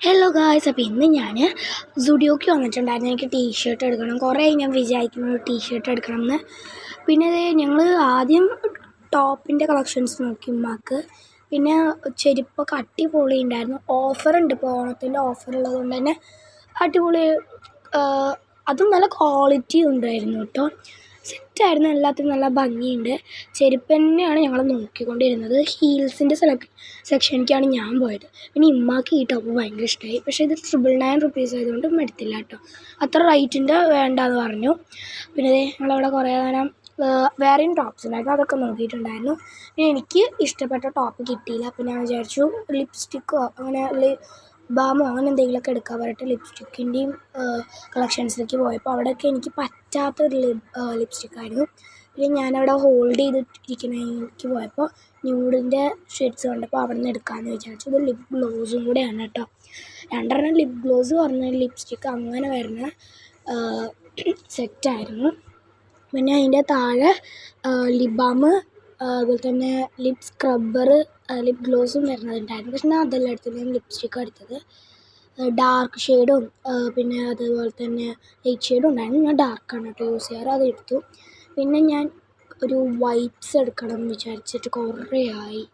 Hello guys, അപ്പോൾ ഇന്ന് ഞാൻ സുഡിയോക്ക് വന്നിട്ടുണ്ടായിരുന്നു. എനിക്ക് ടീഷർട്ട് എടുക്കണം. കുറേ ഞാൻ വിചാരിക്കുന്നു ഒരു ടീഷർട്ട് എടുക്കണം എന്ന്. പിന്നെ ഞങ്ങൾ ആദ്യം ടോപ്പിൻ്റെ കളക്ഷൻസ് നോക്കി ഉമ്മാക്ക്. പിന്നെ ചെരുപ്പൊക്കെ അടിപൊളി ഉണ്ടായിരുന്നു. ഓഫറുണ്ട്, ഇപ്പോൾ ഓണത്തിൻ്റെ ഓഫർ ഉള്ളത് കൊണ്ട് തന്നെ അടിപൊളി, അതും നല്ല ക്വാളിറ്റി ഉണ്ടായിരുന്നു കേട്ടോ. സെറ്റായിരുന്നു, എല്ലാത്തിനും നല്ല ഭംഗിയുണ്ട്. ചെരുപ്പ് തന്നെയാണ് ഞങ്ങൾ നോക്കിക്കൊണ്ടിരുന്നത്. ഹീൽസിൻ്റെ സെക്ഷനിലേക്കാണ് ഞാൻ പോയത്. പിന്നെ ഇമ്മാക്ക് ഈ ടോപ്പ് ഭയങ്കര ഇഷ്ടമായി. പക്ഷേ ഇത് 999 ആയതുകൊണ്ട് എടുത്തില്ല കേട്ടോ. അത്ര റേറ്റിൻ്റെ വേണ്ടാന്ന് പറഞ്ഞു. പിന്നെ ഞങ്ങളവിടെ കുറേ നേരം വേറെയും ടോപ്സ് ഉണ്ടായിരുന്നു, അതൊക്കെ നോക്കിയിട്ടുണ്ടായിരുന്നു. പിന്നെ എനിക്ക് ഇഷ്ടപ്പെട്ട ടോപ്പ് കിട്ടിയില്ല. അപ്പോൾ ഞാൻ വിചാരിച്ചു ലിപ്സ്റ്റിക്കോ അങ്ങനെ ബാമോ അങ്ങനെ എന്തെങ്കിലുമൊക്കെ എടുക്കാൻ പറഞ്ഞിട്ട് ലിപ്സ്റ്റിക്കിൻ്റെയും കളക്ഷൻസിലേക്ക് പോയപ്പോൾ അവിടെയൊക്കെ എനിക്ക് പറ്റാത്തൊരു ലിപ്സ്റ്റിക്കായിരുന്നു. പിന്നെ ഞാനവിടെ ഹോൾഡ് ചെയ്തിട്ടിരിക്കുന്നതിലേക്ക് പോയപ്പോൾ ന്യൂഡിൻ്റെ ഷെയ്ഡ്സ് കണ്ടപ്പോൾ അവിടെ നിന്ന് എടുക്കാമെന്ന് വിചാരിച്ചു. ഇത് ലിപ് ഗ്ലോസും കൂടെയാണ് കേട്ടോ. 2 ലിപ് ഗ്ലോസ് പറഞ്ഞ ലിപ്സ്റ്റിക്ക് അങ്ങനെ വരുന്ന സെറ്റായിരുന്നു. പിന്നെ അതിൻ്റെ താഴെ ലിപ് ബാം, അതുപോലെ തന്നെ ലിപ് സ്ക്രബ്ബർ, ലിപ് ഗ്ലോസും വരുന്നതുണ്ടായിരുന്നു. പക്ഷെ ഞാൻ അതെല്ലാം എടുത്തത്, ഞാൻ ലിപ്സ്റ്റിക്കാണ് എടുത്തത്. ഡാർക്ക് ഷെയ്ഡും പിന്നെ അതുപോലെ തന്നെ ലൈറ്റ് ഷെയ്ഡും ഉണ്ടായിരുന്നു. ഞാൻ ഡാർക്കാണ് കേട്ടോ യൂസ് ചെയ്യാറ്, അത് എടുത്തു. പിന്നെ ഞാൻ ഒരു വൈപ്സ് എടുക്കണം എന്ന് വിചാരിച്ചിട്ട് കുറേ ആയി.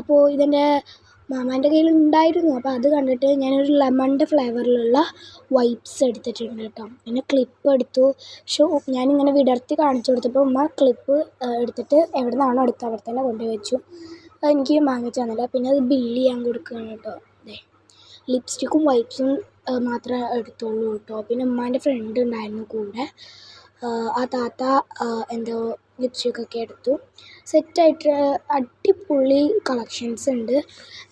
അപ്പോൾ ഇതെൻ്റെ മാമാൻ്റെ കയ്യിൽ ഉണ്ടായിരുന്നു. അപ്പോൾ അത് കണ്ടിട്ട് ഞാനൊരു ലെമണിൻ്റെ ഫ്ലേവറിലുള്ള വൈപ്സ് എടുത്തിട്ടുണ്ട് കേട്ടോ. പിന്നെ ക്ലിപ്പ് എടുത്തു. പക്ഷേ ഞാനിങ്ങനെ വിടർത്തി കാണിച്ചു കൊടുത്തപ്പോൾ ഉമ്മ ക്ലിപ്പ് എടുത്തിട്ട് എവിടെ നിന്നാണോ എടുത്തത് അവിടെ തന്നെ കൊണ്ടുപോയി വെച്ചു. അതെനിക്ക് വാങ്ങിച്ചു തന്നില്ല. പിന്നെ അത് ബില്ല് ചെയ്യാൻ കൊടുക്കുകയാണ് കേട്ടോ. അതെ, ലിപ്സ്റ്റിക്കും വൈപ്സും മാത്രമേ എടുത്തുള്ളൂ കേട്ടോ. പിന്നെ ഉമ്മാൻ്റെ ഫ്രണ്ട് ഉണ്ടായിരുന്നു കൂടെ. ആ താത്ത എന്തോ ലിപ്സ്റ്റിക്കൊക്കെ എടുത്തു. സെറ്റായിട്ട് അടിപൊളി കളക്ഷൻസ് ഉണ്ട്.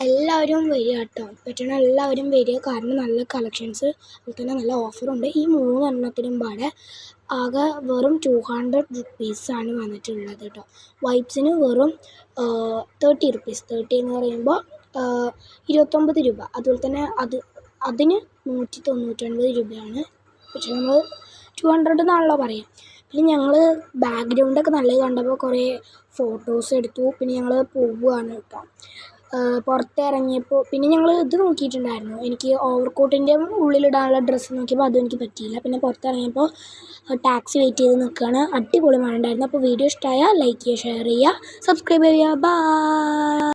എല്ലാവരും വരിക കേട്ടോ, പറ്റണ എല്ലാവരും വരിക. കാരണം നല്ല കളക്ഷൻസ്, അതുപോലെ തന്നെ നല്ല ഓഫറുണ്ട്. ഈ 3 എണ്ണത്തിനും പാടെ ആകെ വെറും 200 റുപ്പീസാണ് വന്നിട്ടുള്ളത് കേട്ടോ. വൈപ്സിന് വെറും 30 റുപ്പീസ്. 30 എന്ന് പറയുമ്പോൾ 29 രൂപ. അതുപോലെ തന്നെ അതിന് 199 രൂപയാണ്. പക്ഷേ നമ്മൾ 200 എന്നാണല്ലോ പറയുക. പിന്നെ ഞങ്ങൾ ബാക്ക്ഗ്രൗണ്ടൊക്കെ നല്ലത് കണ്ടപ്പോൾ കുറേ ഫോട്ടോസ് എടുത്തു. പിന്നെ ഞങ്ങൾ പോവുകയാണ് കേട്ടോ. പുറത്തിറങ്ങിയപ്പോൾ പിന്നെ ഞങ്ങൾ ഇത് നോക്കിയിട്ടുണ്ടായിരുന്നു. എനിക്ക് ഓവർകോട്ടിൻ്റെ ഉള്ളിലിടാനുള്ള ഡ്രസ്സ് നോക്കിയപ്പോൾ അതും എനിക്ക് പറ്റിയില്ല. പിന്നെ പുറത്തിറങ്ങിയപ്പോൾ ടാക്സി വെയിറ്റ് ചെയ്ത് നിൽക്കുകയാണ്. അടിപൊളി മഴ ഉണ്ടായിരുന്നു. അപ്പോൾ വീഡിയോ ഇഷ്ടമായാൽ ലൈക്ക് ചെയ്യുക, ഷെയർ ചെയ്യുക, സബ്സ്ക്രൈബ് ചെയ്യുക. ബൈ.